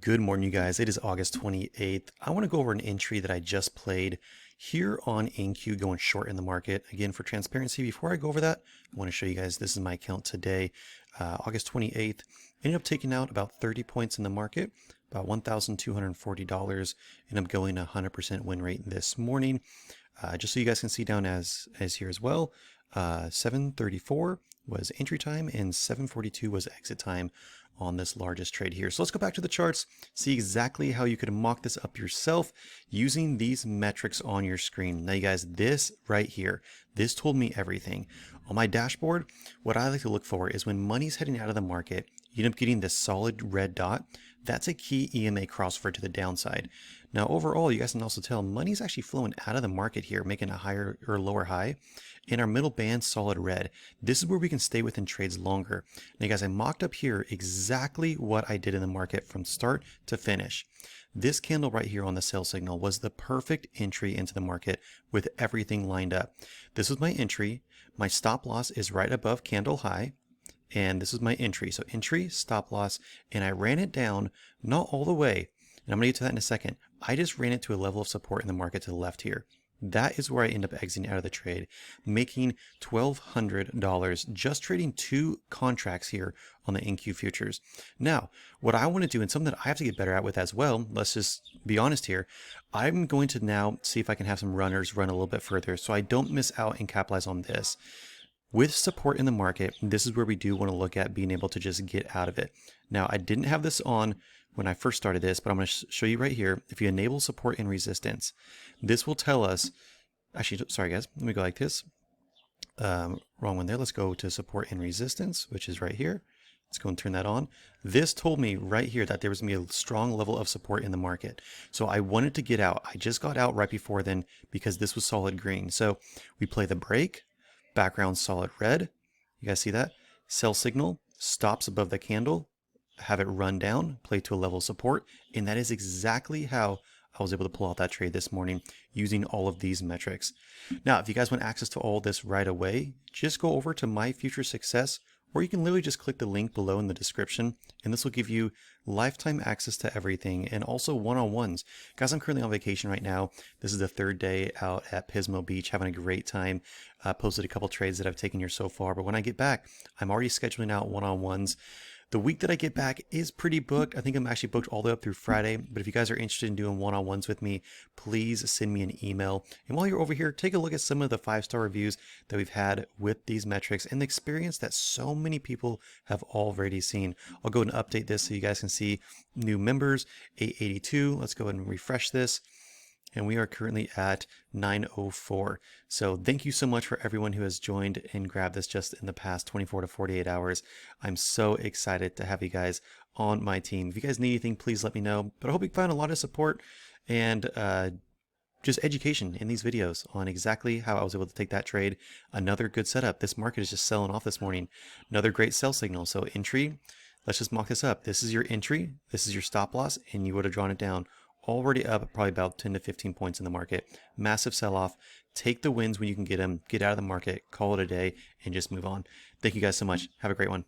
Good morning, you guys. It is August 28th. I want to go over an entry that I just played here on InQ going short in the market. Again, for transparency, before I go over that, I want to show you guys this is my account today, August 28th. Ended up taking out about 30 points in the market, about $1,240. Ended up going 100% win rate this morning. Just so you guys can see down as here as well, 7:34 was entry time and 7:42 was exit time on this largest trade here. So let's go back to the charts, see exactly how you could mock this up yourself using these metrics on your screen. Now you guys, this right here, this told me everything. On my dashboard, what I like to look for is when money's heading out of the market, you end up getting this solid red dot. That's a key EMA crossover to the downside. Now overall, you guys can also tell money's actually flowing out of the market here, making a higher or lower high. In our middle band, solid red. This is where we can stay within trades longer. Now guys, I mocked up here exactly what I did in the market from start to finish. This candle right here on the sell signal was the perfect entry into the market with everything lined up. This was my entry. My stop loss is right above candle high. And this is my entry. So entry, stop loss, and I ran it down, not all the way. And I'm going to get to that in a second. I just ran it to a level of support in the market to the left here. That is where I end up exiting out of the trade, making $1,200 just trading 2 contracts here on the InQ futures. Now, what I want to do, and something that I have to get better at with as well, let's just be honest here, I'm going to now see if I can have some runners run a little bit further so I don't miss out and capitalize on this. With support in the market, this is where we do want to look at being able to just get out of it. Now, I didn't have this on when I first started this, but I'm going to show you right here. If you enable support and resistance, this will tell us, actually, sorry guys, let me go like this. Wrong one there. Let's go to support and resistance, which is right here. Let's go and turn that on. This told me right here that there was going to be a strong level of support in the market. So I wanted to get out. I just got out right before then because this was solid green. So we play the break. Background solid red. You guys see that? Sell signal stops above the candle, have it run down, play to a level of support, and that is exactly how I was able to pull out that trade this morning using all of these metrics. Now, if you guys want access to all this right away, just go over to My Future Success, or you can literally just click the link below in the description, and this will give you lifetime access to everything and also one-on-ones. Guys, I'm currently on vacation right now. This is the 3rd day out at Pismo Beach, having a great time. Posted a couple trades that I've taken here so far, but when I get back, I'm already scheduling out one-on-ones. The week that I get back is pretty booked. I think I'm actually booked all the way up through Friday. But if you guys are interested in doing one-on-ones with me, please send me an email. And while you're over here, take a look at some of the 5-star reviews that we've had with these metrics and the experience that so many people have already seen. I'll go and update this so you guys can see new members, 882. Let's go ahead and refresh this. And we are currently at 904. So thank you so much for everyone who has joined and grabbed this just in the past 24 to 48 hours. I'm so excited to have you guys on my team. If you guys need anything, please let me know. But I hope you find a lot of support and just education in these videos on exactly how I was able to take that trade. Another good setup. This market is just selling off this morning. Another great sell signal. So entry, let's just mock this up. This is your entry. This is your stop loss, and you would have drawn it down. Already up probably about 10 to 15 points in the market. Massive sell-off. Take the wins when you can get them. Get out of the market. Call it a day and just move on. Thank you guys so much. Have a great one.